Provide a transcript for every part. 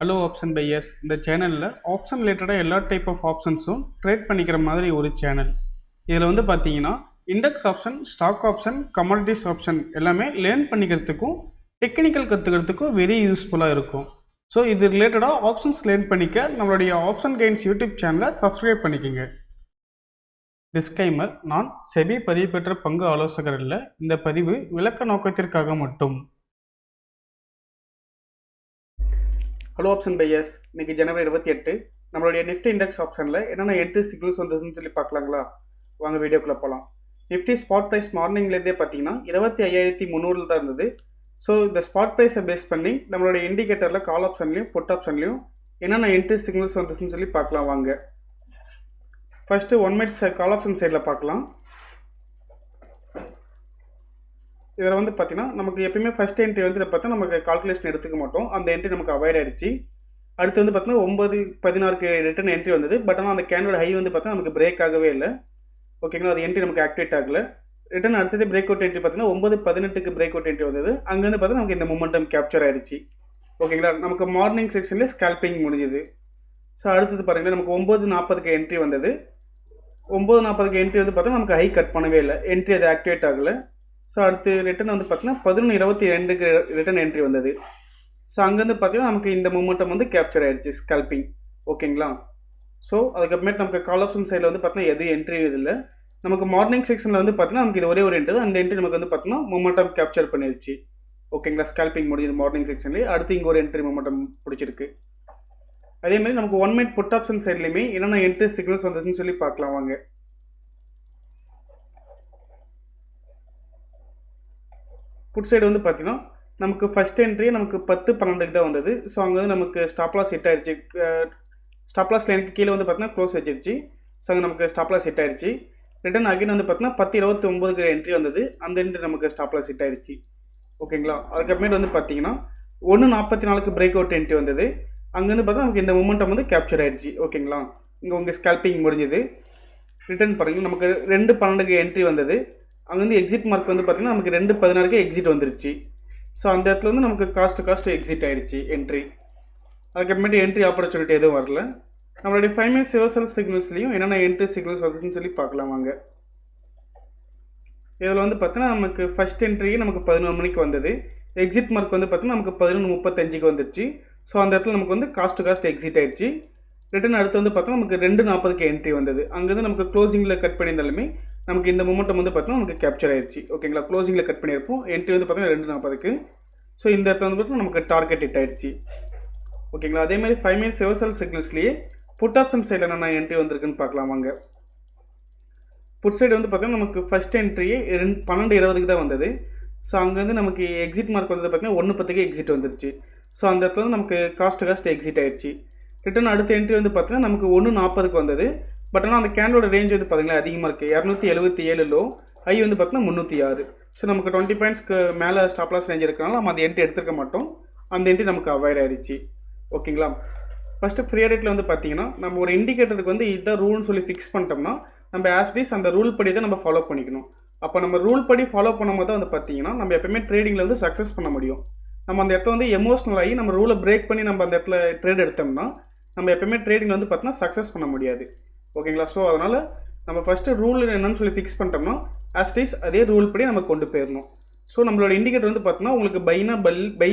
Hello option buyers. இந்த சேனலில் option ரிலேட்டடாக எல்லா டைப் ஆஃப் ஆப்ஷன்ஸும் ட்ரேட் பண்ணிக்கிற மாதிரி ஒரு சேனல். இதில் வந்து பார்த்தீங்கன்னா index option, stock option, commodities option எல்லாமே லேர்ன் பண்ணிக்கிறதுக்கும் டெக்னிக்கல் கற்றுக்கிறதுக்கும் வெரி யூஸ்ஃபுல்லாக இருக்கும். ஸோ இது ரிலேட்டடாக ஆப்ஷன்ஸ் லேர்ன் பண்ணிக்க நம்மளுடைய ஆப்ஷன் கைன்ஸ் யூடியூப் சேனலை சப்ஸ்கிரைப் பண்ணிக்கோங்க. டிஸ்க்ளைமர்: நான் செபி பதிவு பெற்ற பங்கு ஆலோசகர் இல்லை. இந்த பதிவு விளக்க நோக்கத்திற்காக மட்டும். Hello option buyers. இன்னைக்கு ஜனவரி 28. நம்மளுடைய நிஃப்டி இண்டெக்ஸ் ஆப்ஷனில் என்னென்ன என்ட்ரி சிக்னல்ஸ் வந்துச்சுன்னு சொல்லி பார்க்கலாங்களா? வாங்க வீடியோக்குள்ளே போகலாம். நிஃப்டி ஸ்பாட் ப்ரைஸ் மார்னிங்லேருந்தே பார்த்தீங்கன்னா 25,300 தான் இருந்தது. ஸோ இந்த ஸ்பாட் ப்ரைஸை பேஸ் பண்ணி நம்மளுடைய இண்டிகேட்டரில் கால் ஆப்ஷன்லையும் புட் ஆப்ஷன்லையும் என்னென்ன என்ட்ரி சிக்னல்ஸ் வந்துச்சுன்னு சொல்லி பார்க்கலாம் வாங்க. ஃபர்ஸ்ட்டு 1 மினிட் கால் ஆப்ஷன் சைடில் பார்க்கலாம். இதில் வந்து பார்த்தீங்கன்னா நமக்கு எப்பயுமே ஃபர்ஸ்ட் என்ட்ரி வந்து பார்த்தா நமக்கு கால்குலேஷன் எடுத்துக்க மாட்டோம். அந்த என்ட்ரி நமக்கு அவாய்ட் ஆயிடுச்சு. அடுத்து வந்து பார்த்தீங்கன்னா 9:16க்கு ரிட்டர்ன் என்ட்ரி வந்தது. பட் ஆனால் அந்த கேனோட ஹை வந்து பார்த்தா நமக்கு பிரேக் ஆகவே இல்லை. ஓகேங்களா, அது என்ட்ரி நமக்கு ஆக்டிவேட் ஆகலை. ரிட்டர்ன் அடுத்தது பிரேக் அவுட் என்ட்ரி பார்த்தீங்கன்னா 9:18க்கு பிரேக் அவுட் என்ட்ரி வந்தது. அங்கேருந்து பார்த்தா நமக்கு இந்த மொமெண்டம் கேப்சர் ஆயிடுச்சு. ஓகேங்களா, நமக்கு மார்னிங் செக்ஷன்லேயே ஸ்கேல்பிங் முடிஞ்சுது. ஸோ அடுத்தது பாருங்களேன், நமக்கு 9:40க்கு என்ட்ரி வந்தது. 9:40க்கு என்ட்ரி வந்து பார்த்தா நமக்கு ஹை கட் பண்ணவே இல்லை, என்ட்ரி அது ஆக்டிவேட் ஆகலை. ஸோ அடுத்து ரிட்டர்ன் வந்து பார்த்தீங்கன்னா 11:22க்கு ரிட்டர்ன் என்ட்ரி வந்தது. ஸோ அங்கேருந்து பார்த்தீங்கன்னா நமக்கு இந்த மூமெண்டம் வந்து கேப்சர் ஆயிடுச்சு, ஸ்கல்பிங். ஓகேங்களா, ஸோ அதுக்கப்புறமேட்டு நமக்கு கால் ஆப்ஷன் சைடில் வந்து பார்த்தீங்கன்னா எது என்ட்ரி இல்லை. நமக்கு மார்னிங் செக்ஷனில் வந்து பார்த்தீங்கன்னா நமக்கு இது ஒரே ஒரு என்ட்ரி தான். அந்த என்ட்ரி நமக்கு வந்து பார்த்தீங்கன்னா மூமெண்டம் கேப்சர் பண்ணிடுச்சு. ஓகேங்களா, ஸ்கல்பிங் முடியுது மார்னிங் செக்ஷன்லேயே. அடுத்து இங்கே ஒரு என்ட்ரி மூமெண்டம் பிடிச்சிருக்கு. அதேமாதிரி நமக்கு 1 மினிட் புட் ஆப்ஷன் சைட்லையுமே என்னென்ன என்ட்ரி சிக்னல்ஸ் வந்துச்சுன்னு சொல்லி பார்க்கலாம் வாங்க. புட் சைடு வந்து பார்த்தீங்கன்னா நமக்கு ஃபர்ஸ்ட் என்ட்ரி நமக்கு 10:12க்கு தான் வந்தது. ஸோ அங்கே வந்து நமக்கு ஸ்டாப் லாஸ் ஹிட் ஆயிடுச்சு. ஸ்டாப் லாஸ் லைனுக்கு கீழே வந்து பார்த்தீங்கன்னா க்ளோஸ் வச்சிருச்சு. ஸோ அங்கே நமக்கு ஸ்டாப் லாஸ் ஹிட் ஆயிடுச்சு. ரிட்டர்ன் அகைன் வந்து பார்த்தீங்கன்னா 10:29க்கு என்ட்ரி வந்தது. அந்த என்ட்ரி நமக்கு ஸ்டாப் லாஸ் ஹிட் ஆயிடுச்சு. ஓகேங்களா, அதுக்கப்புறமேட்டு வந்து பார்த்தீங்கன்னா 1:44க்கு பிரேக் அவுட் என்ட்ரி வந்தது. அங்கேருந்து பார்த்தா நமக்கு இந்த மூமெண்டம் வந்து கேப்சர் ஆயிடுச்சு. ஓகேங்களா, இங்கே உங்கள் ஸ்கல்பிங் முடிஞ்சது. ரிட்டர்ன் பாருங்கள், நமக்கு 2:12க்கு என்ட்ரி வந்தது. அங்கேருந்து எக்ஸிட் மார்க் வந்து பார்த்தீங்கன்னா நமக்கு 2:16க்கு எக்ஸிட் வந்துருச்சு. ஸோ அந்த இடத்துல வந்து நமக்கு காஸ்ட் எக்ஸிட் ஆயிடுச்சு என்ட்ரி. அதுக்கப்புறமேட்டு என்ட்ரி ஆப்பர்ச்சுனிட்டி எதுவும் வரல. நம்மளுடைய 5 மினிட்ஸ் ரிவர்சல் சிக்னல்ஸ்லையும் என்னென்ன என்ட்ரி சிக்னல்ஸ் வந்துச்சுன்னு சொல்லி பார்க்கலாம் வாங்க. இதில் வந்து பார்த்தீங்கன்னா நமக்கு ஃபர்ஸ்ட் என்ட்ரி நமக்கு 11 மணிக்கு வந்தது. எக்ஸிட் மார்க் வந்து பார்த்தீங்கன்னா நமக்கு 11:35க்கு வந்துருச்சு. ஸோ அந்த இடத்துல நமக்கு வந்து காஸ்ட் எக்ஸிட் ஆயிடுச்சு. ரிட்டர்ன் அடுத்து வந்து பார்த்தோம்னா நமக்கு 2:40க்கு என்ட்ரி வந்தது. அங்கேருந்து நமக்கு க்ளோசிங்கில் கட் பண்ணியிருந்தாலுமே நமக்கு இந்த மூமெண்டம் வந்து பார்த்தோம்னா நமக்கு கேப்சர் ஆயிடுச்சு. ஓகேங்களா, க்ளோசிங்கில் கட் பண்ணியிருப்போம். என்ட்ரி வந்து பார்த்தீங்கன்னா 2:40க்கு. ஸோ இந்த இடத்துல வந்து பார்த்தீங்கன்னா நமக்கு டார்கெட் ஹிட் ஆயிடுச்சு. ஓகேங்களா, அதேமாதிரி 5 மினிட்ஸ் ரிவர்சல் சிக்னல்ஸ்லேயே புட் ஆப்ஷன் சைடில் என்னென்ன என்ட்ரி வந்திருக்குன்னு பார்க்கலாம் வாங்க. புட் சைடு வந்து பார்த்தீங்கன்னா நமக்கு ஃபர்ஸ்ட் என்ட்ரியே 12:20க்கு தான் வந்தது. ஸோ அங்கேருந்து நமக்கு எக்ஸிட் மார்க் வந்து பார்த்தீங்கன்னா 1:10க்கு எக்ஸிட் வந்துருச்சு. ஸோ அந்த இடத்துல வந்து நமக்கு காஸ்ட் எக்ஸிட் ஆயிடுச்சு. ரிட்டர்ன் அடுத்த என்ட்ரி வந்து பார்த்தீங்கன்னா நமக்கு 1:40க்கு வந்தது. பட் ஆனால் அந்த கேண்டலோட ரேஞ்ச் வந்து பார்த்தீங்கன்னா அதிகமாக இருக்குது. 277 லோ, ஹை வந்து பார்த்தீங்கன்னா 306. ஸோ நமக்கு 20 பாயிண்ட்ஸ்க்கு மேலே ஸ்டாப் லாஸ் ரேஞ்ச் இருக்கிறனால நம்ம அந்த என்ட்ரி எடுத்துக்க மாட்டோம். அந்த என்ட்ரி நமக்கு அவாய்ட் ஆயிடுச்சு. ஓகேங்களா, ஃபஸ்ட்டு ஃப்ரீ ரேட்டில் வந்து பார்த்தீங்கன்னா நம்ம ஒரு இண்டிகேட்டருக்கு வந்து இதுதான் ரூல்னு சொல்லி ஃபிக்ஸ் பண்ணிட்டோம்னா நம்ம ஆஸ்டிஸ் அந்த ரூல் படி தான் நம்ம ஃபாலோ பண்ணிக்கணும். அப்போ நம்ம ரூல் படி ஃபாலோ பண்ணும்போது தான் வந்து பார்த்தீங்கன்னா நம்ம எப்பவுமே ட்ரேடிங்கில் வந்து சக்ஸஸ் பண்ண முடியும். நம்ம அந்த இடத்துல வந்து எமோஷ்னல் ஆகி நம்ம ரூலை பிரேக் பண்ணி நம்ம அந்த இடத்துல ட்ரேட் எடுத்தோம்னா நம்ம எப்பவுமே ட்ரேடிங்கில் வந்து பார்த்தீங்கன்னா சக்ஸஸ் பண்ண முடியாது. ஓகேங்களா, ஸோ அதனால் நம்ம ஃபஸ்ட்டு ரூல் என்னன்னு சொல்லி ஃபிக்ஸ் பண்ணிட்டோம்னா ஆஸ்டிஸ் அதே ரூல் படி நம்ம கொண்டு போயிடணும். ஸோ நம்மளோட இண்டிகேட்டர் வந்து பார்த்தீங்கன்னா உங்களுக்கு பைனா பை,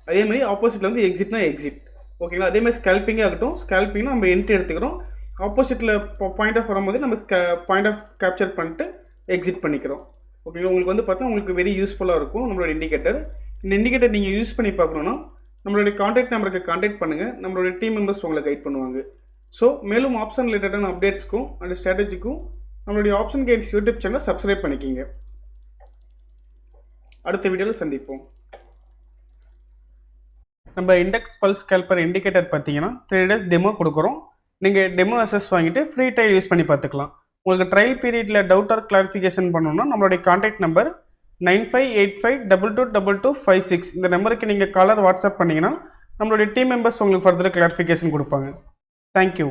அதேமாதிரி ஆப்போசிட்டில் வந்து எக்ஸிட்னா எக்ஸிட். ஓகேங்களா, அதேமாதிரி ஸ்கேல்பிங்கே ஆகட்டும். ஸ்கேல்பிங்னா நம்ம என்ட்ரி எடுத்துக்கிறோம். ஆப்போசிட்டில் பாயிண்ட் ஆஃப் வரும்போது நம்ம பாயிண்ட் ஆஃப் கேப்சர் பண்ணிட்டு எக்ஸிட் பண்ணிக்கிறோம். ஓகேங்களா, உங்களுக்கு வந்து பார்த்தீங்கன்னா உங்களுக்கு வெரி யூஸ்ஃபுல்லாக இருக்கும் நம்மளோட இண்டிகேட்டர். இந்த இண்டிகேட்டர் நீங்கள் யூஸ் பண்ணி பார்க்கணுன்னா நம்மளுடைய கான்டாக்ட் நம்பருக்கு கான்டாக்ட் பண்ணுங்கள். நம்மளுடைய டீம் மெம்பர்ஸ் உங்களை கைட் பண்ணுவாங்க. ஸோ மேலும் ஆப்ஷன் ரிலேட்டடான அப்டேட்ஸ்க்கும் அண்ட் ஸ்ட்ராட்டஜிக்கும் நம்மளுடைய ஆப்ஷன் கைட்ஸ் யூடியூப் சேனலை சப்ஸ்கிரைப் பண்ணிக்கிங்க. அடுத்த வீடியோவில் சந்திப்போம். நம்ம இண்டெக்ஸ் பல்ஸ் கேல்பர் இண்டிகேட்டர் பார்த்தீங்கன்னா 3 days டெமோ கொடுக்குறோம். நீங்கள் டெமோ அசஸ் வாங்கிட்டு ஃப்ரீ ட்ரையல் யூஸ் பண்ணி பார்த்துக்கலாம். உங்களுக்கு ட்ரையல் பீரியடில் டவுட் ஆர் கிளாரிஃபிகேஷன் பண்ணணும்னா நம்மளுடைய கான்டாக்ட் நம்பர் 9585222256 இந்த நம்பருக்கு நீங்கள் காலர் வாட்ஸ்அப் பண்ணிங்கன்னா நம்மளுடைய டீம் மெம்பர்ஸ் உங்களுக்கு ஃபர்தர் கிளாரிஃபிகேஷன் கொடுப்பாங்க. Thank you.